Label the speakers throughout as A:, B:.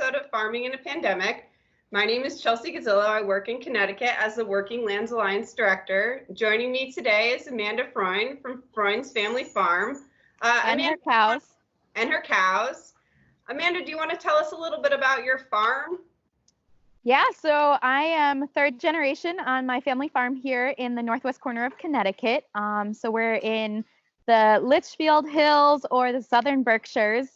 A: episode of Farming in a Pandemic. My name is Chelsea Gazillo. I work in Connecticut as the Working Lands Alliance Director. Joining me today is Amanda Freund from Freund's Family Farm.
B: And her cows.
A: And her cows. Amanda, do you want to tell us a little bit about your farm?
B: Yeah, so I am third generation on my family farm here in the northwest corner of Connecticut. So we're in the Litchfield Hills or the Southern Berkshires.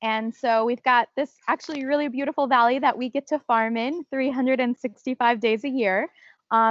B: And so we've got this actually really beautiful valley that we get to farm in 365 days a year.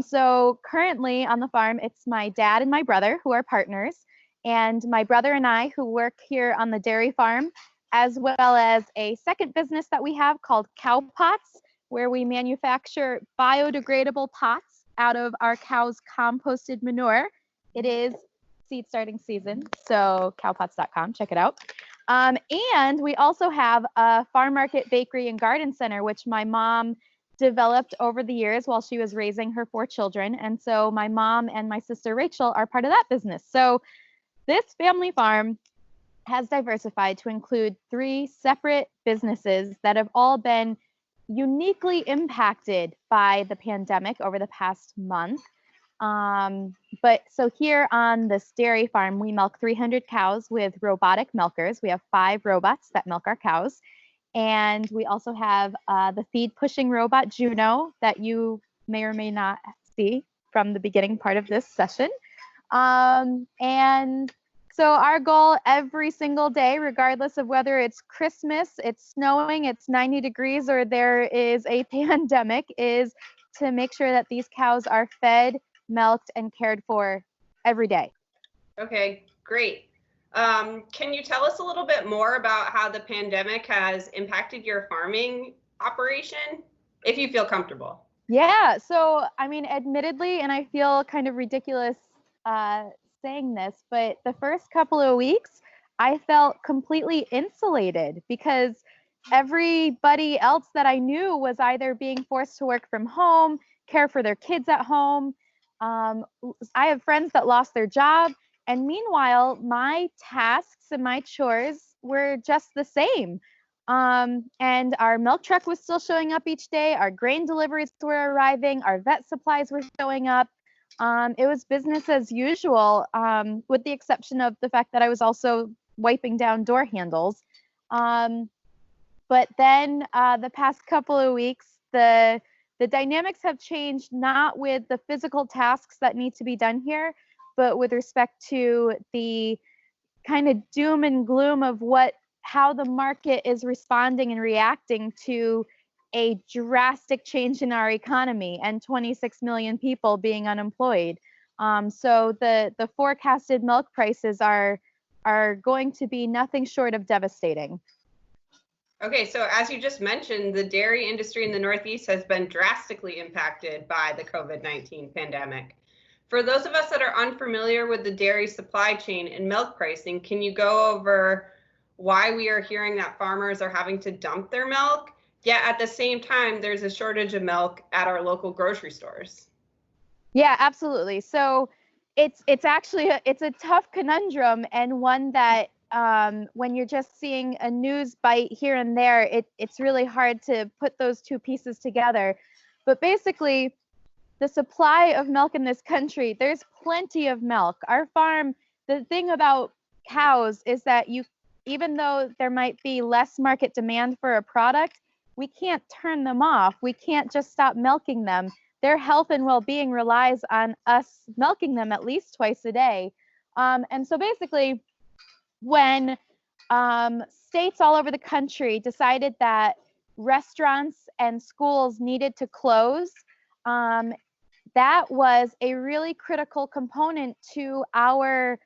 B: So currently on the farm, it's my dad and my brother who are partners, and my brother and I who work here on the dairy farm, as well as a second business that we have called Cow Pots, where we manufacture biodegradable pots out of our cows' composted manure. It is seed starting season, so cowpots.com, check it out. And we also have a farm market, bakery, and garden center, which my mom developed over the years while she was raising her 4 children. And so my mom and my sister Rachel are part of that business. So this family farm has diversified to include 3 separate businesses that have all been uniquely impacted by the pandemic over the past month. But so here on this dairy farm, we milk 300 cows with robotic milkers. We have 5 robots that milk our cows. And we also have the feed pushing robot, Juno, that you may or may not see from the beginning part of this session. And so our goal every single day, regardless of whether it's Christmas, it's snowing, it's 90 degrees, or there is a pandemic, is to make sure that these cows are fed, milked, and cared for every day.
A: Okay, great. Can you tell us a little bit more about how the pandemic has impacted your farming operation, if you feel comfortable?
B: Yeah, so I mean, admittedly, and I feel kind of ridiculous saying this, but the first couple of weeks, I felt completely insulated because everybody else that I knew was either being forced to work from home, care for their kids at home. I have friends that lost their job. And meanwhile, my tasks and my chores were just the same. And our milk truck was still showing up each day. Our grain deliveries were arriving. Our vet supplies were showing up. It was business as usual, with the exception of the fact that I was also wiping down door handles. But then the past couple of weeks, the dynamics have changed, not with the physical tasks that need to be done here, but with respect to the kind of doom and gloom of how the market is responding and reacting to a drastic change in our economy and 26 million people being unemployed. So the forecasted milk prices are going to be nothing short of devastating.
A: Okay, so as you just mentioned, the dairy industry in the Northeast has been drastically impacted by the COVID-19 pandemic. For those of us that are unfamiliar with the dairy supply chain and milk pricing, can you go over why we are hearing that farmers are having to dump their milk, yet at the same time, there's a shortage of milk at our local grocery stores?
B: Yeah, absolutely. So it's actually a tough conundrum, and one that when you're just seeing a news bite here and there, it's really hard to put those 2 pieces together. But basically, the supply of milk in this country, there's plenty of milk. Our farm, the thing about cows is that even though there might be less market demand for a product, we can't turn them off. We can't just stop milking them. Their health and well-being relies on us milking them at least twice a day. And so basically, when states all over the country decided that restaurants and schools needed to close, that was a really critical component to our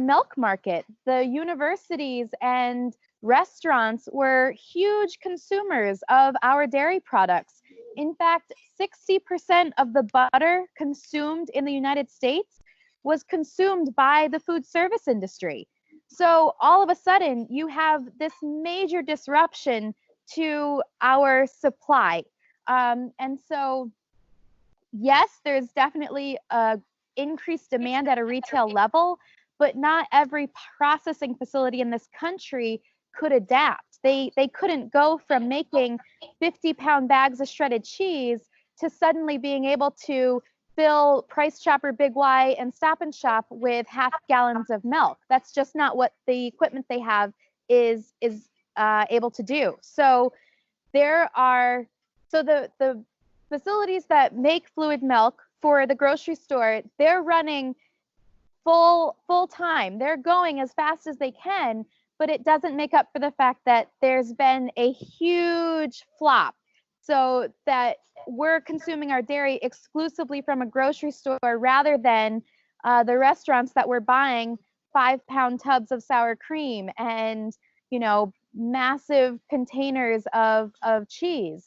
B: milk market. The universities and restaurants were huge consumers of our dairy products. In fact, 60% of the butter consumed in the United States was consumed by the food service industry. So all of a sudden, you have this major disruption to our supply. And so, yes, there's definitely a increased demand at a retail level, but not every processing facility in this country could adapt. They couldn't go from making 50-pound bags of shredded cheese to suddenly being able to fill Price Chopper Big Y and Stop and Shop with half gallons of milk. That's just not what the equipment they have is able to do. So the facilities that make fluid milk for the grocery store, they're running full time. They're going as fast as they can, but it doesn't make up for the fact that there's been a huge flop, so that we're consuming our dairy exclusively from a grocery store rather than the restaurants that we're buying 5-pound tubs of sour cream and, massive containers of cheese.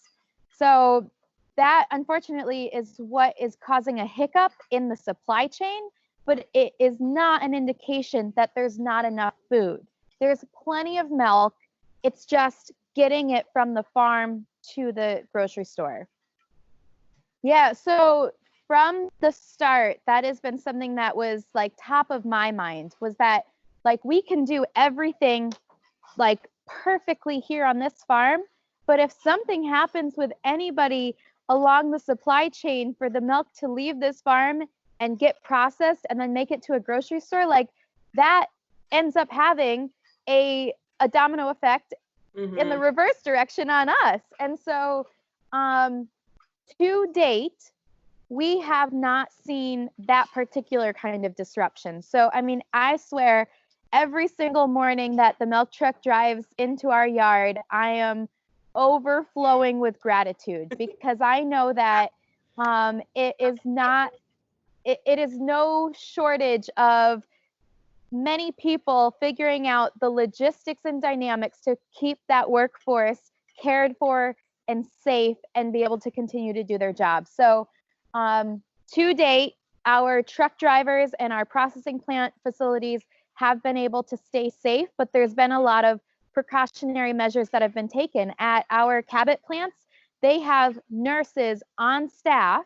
B: So that, unfortunately, is what is causing a hiccup in the supply chain, but it is not an indication that there's not enough food. There's plenty of milk. It's just getting it from the farm to the grocery store. Yeah, so from the start, that has been something that was like top of my mind, was that like we can do everything like perfectly here on this farm, but if something happens with anybody along the supply chain for the milk to leave this farm and get processed and then make it to a grocery store, like that ends up having a domino effect in the reverse direction on us. And so to date, we have not seen that particular kind of disruption. So, I mean, I swear every single morning that the milk truck drives into our yard, I am overflowing with gratitude because I know that it is no shortage of many people figuring out the logistics and dynamics to keep that workforce cared for and safe and be able to continue to do their job. So to date, our truck drivers and our processing plant facilities have been able to stay safe, but there's been a lot of precautionary measures that have been taken. At our Cabot plants, they have nurses on staff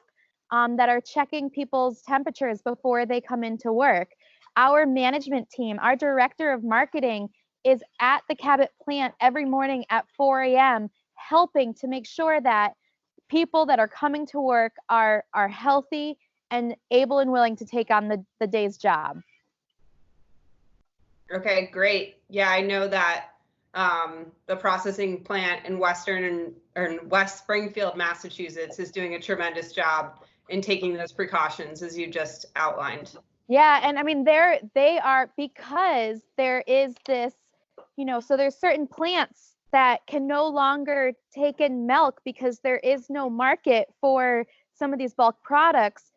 B: that are checking people's temperatures before they come into work. Our management team, our director of marketing, is at the Cabot plant every morning at 4 a.m. helping to make sure that people that are coming to work are healthy and able and willing to take on the day's job.
A: Okay, great. Yeah, I know that the processing plant in West Springfield, Massachusetts is doing a tremendous job in taking those precautions as you just outlined.
B: Yeah, and I mean they are, because there is this, so there's certain plants that can no longer take in milk because there is no market for some of these bulk products.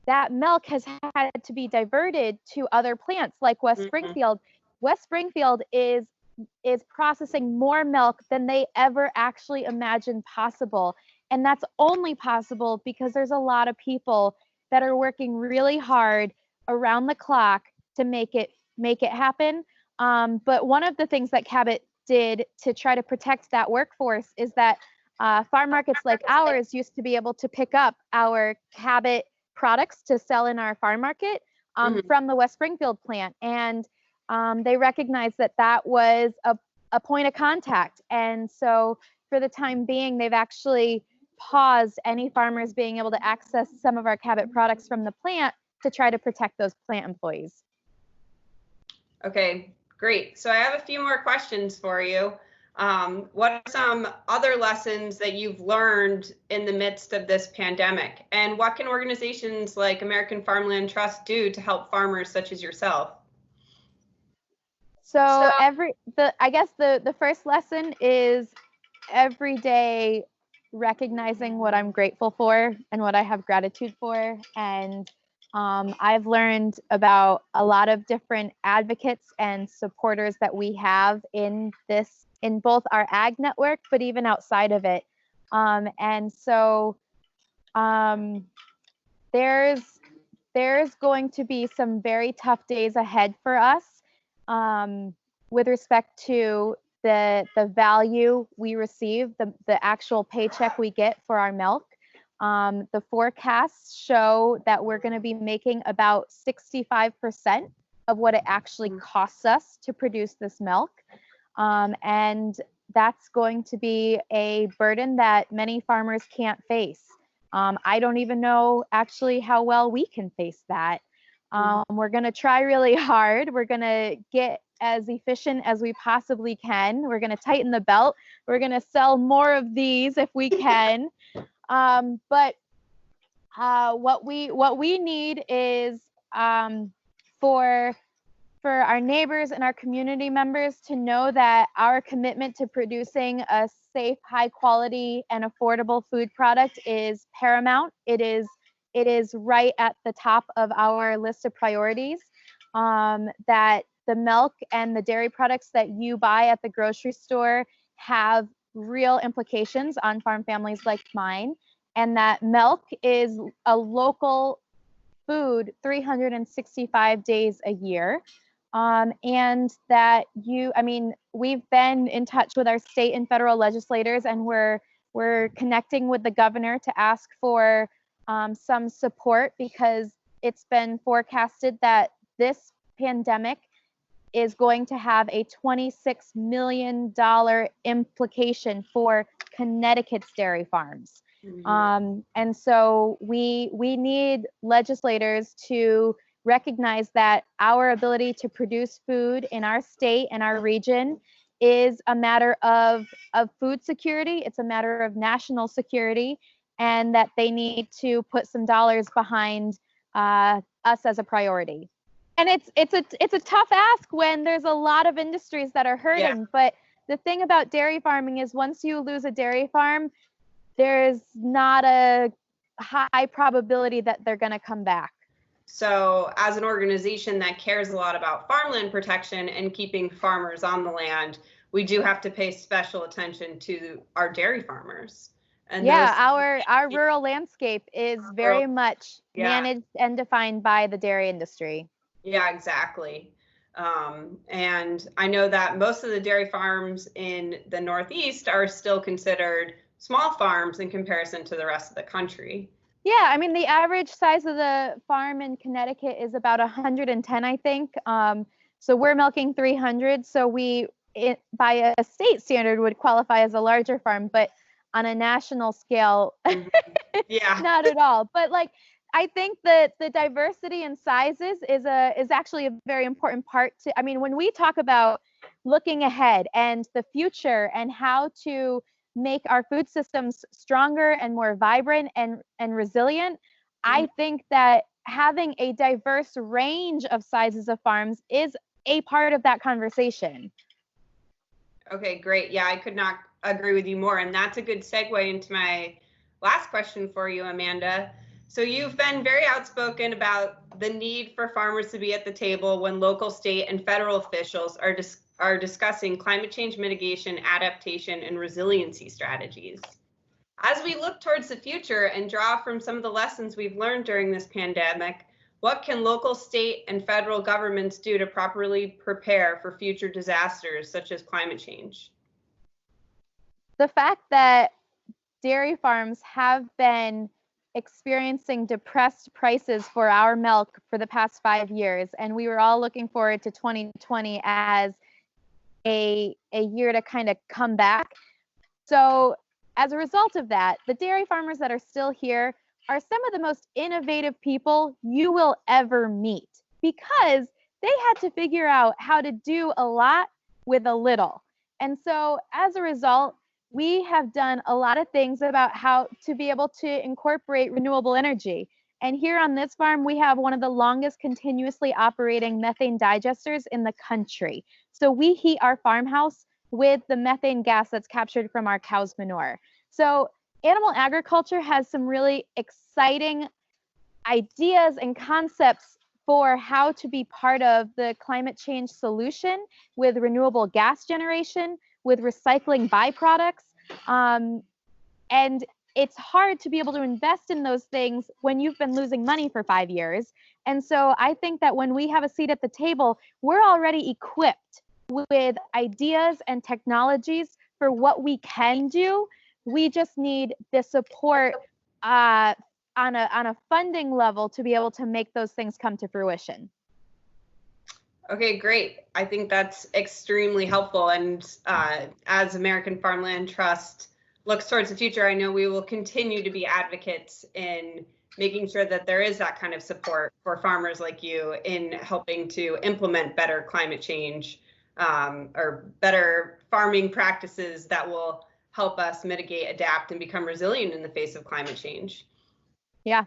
B: That milk has had to be diverted to other plants like West Springfield. West Springfield is processing more milk than they ever actually imagined possible. And that's only possible because there's a lot of people that are working really hard around the clock to make it happen. But one of the things that Cabot did to try to protect that workforce is that farm markets like ours used to be able to pick up our Cabot products to sell in our farm market from the West Springfield plant. And they recognized that was a point of contact. And so for the time being, they've actually paused any farmers being able to access some of our Cabot products from the plant to try to protect those plant employees.
A: Okay, great. So I have a few more questions for you. What are some other lessons that you've learned in the midst of this pandemic? And what can organizations like American Farmland Trust do to help farmers such as yourself?
B: So I guess the first lesson is every day recognizing what I'm grateful for and what I have gratitude for. And I've learned about a lot of different advocates and supporters that we have in both our ag network, but even outside of it. And so there's going to be some very tough days ahead for us with respect to the value we receive, the actual paycheck we get for our milk. The forecasts show that we're going to be making about 65% of what it actually costs us to produce this milk. And that's going to be a burden that many farmers can't face. I don't even know actually how well we can face that. We're going to try really hard. We're going to get as efficient as we possibly can. We're going to tighten the belt. We're going to sell more of these if we can. But what we need is for our neighbors and our community members to know that our commitment to producing a safe, high quality, and affordable food product is paramount. It is right at the top of our list of priorities. That the milk and the dairy products that you buy at the grocery store have real implications on farm families like mine, and that milk is a local food 365 days a year. And that we've been in touch with our state and federal legislators, and we're connecting with the governor to ask for some support, because it's been forecasted that this pandemic is going to have a $26 million implication for Connecticut's dairy farms. And so we need legislators to recognize that our ability to produce food in our state and our region is a matter of food security. It's a matter of national security, and that they need to put some dollars behind us as a priority. And it's a tough ask when there's a lot of industries that are hurting. Yeah. But the thing about dairy farming is, once you lose a dairy farm, there's not a high probability that they're going to come back.
A: So as an organization that cares a lot about farmland protection and keeping farmers on the land, we do have to pay special attention to our dairy farmers.
B: And our rural landscape is very much managed and defined by the dairy industry.
A: Yeah, exactly. And I know that most of the dairy farms in the Northeast are still considered small farms in comparison to the rest of the country.
B: Yeah, I mean, the average size of the farm in Connecticut is about 110, I think. So we're milking 300. So by a state standard, would qualify as a larger farm, but on a national scale,
A: yeah,
B: not at all. But I think that the diversity in sizes is actually a very important part to. I mean, when we talk about looking ahead and the future and how to make our food systems stronger and more vibrant and resilient, I think that having a diverse range of sizes of farms is a part of that conversation.
A: Okay, great. Yeah, I could not agree with you more. And that's a good segue into my last question for you, Amanda. So you've been very outspoken about the need for farmers to be at the table when local, state, and federal officials are discussing climate change mitigation, adaptation, and resiliency strategies. As we look towards the future and draw from some of the lessons we've learned during this pandemic, what can local, state, and federal governments do to properly prepare for future disasters such as climate change?
B: The fact that dairy farms have been experiencing depressed prices for our milk for the past 5 years, and we were all looking forward to 2020 as a year to kind of come back. So as a result of that, the dairy farmers that are still here are some of the most innovative people you will ever meet, because they had to figure out how to do a lot with a little. And so as a result, we have done a lot of things about how to be able to incorporate renewable energy. And here on this farm, we have one of the longest continuously operating methane digesters in the country. So we heat our farmhouse with the methane gas that's captured from our cow's manure. So animal agriculture has some really exciting ideas and concepts for how to be part of the climate change solution with renewable gas generation, with recycling byproducts. And it's hard to be able to invest in those things when you've been losing money for 5 years. And so I think that when we have a seat at the table, we're already equipped with ideas and technologies for what we can do. We just need the support on a funding level to be able to make those things come to fruition.
A: Okay, great. I think that's extremely helpful. And as American Farmland Trust looks towards the future, I know we will continue to be advocates in making sure that there is that kind of support for farmers like you in helping to implement better climate change or better farming practices that will help us mitigate, adapt, and become resilient in the face of climate change.
B: Yeah,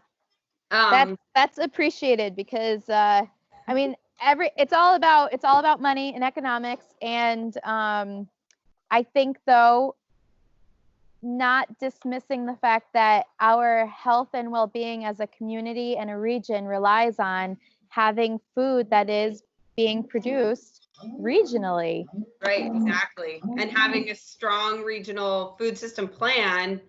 B: that's appreciated because I mean, it's all about money and economics, and I think though, not dismissing the fact that our health and well-being as a community and a region relies on having food that is being produced regionally.
A: Right, exactly. And having a strong regional food system plan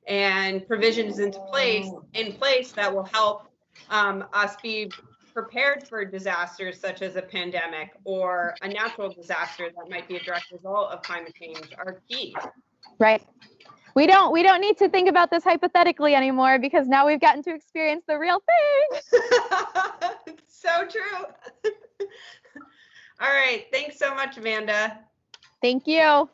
A: and provisions in place that will help us be prepared for disasters such as a pandemic or a natural disaster that might be a direct result of climate change are key.
B: Right. We don't need to think about this hypothetically anymore because now we've gotten to experience the real thing.
A: So true. All right. Thanks so much, Amanda.
B: Thank you.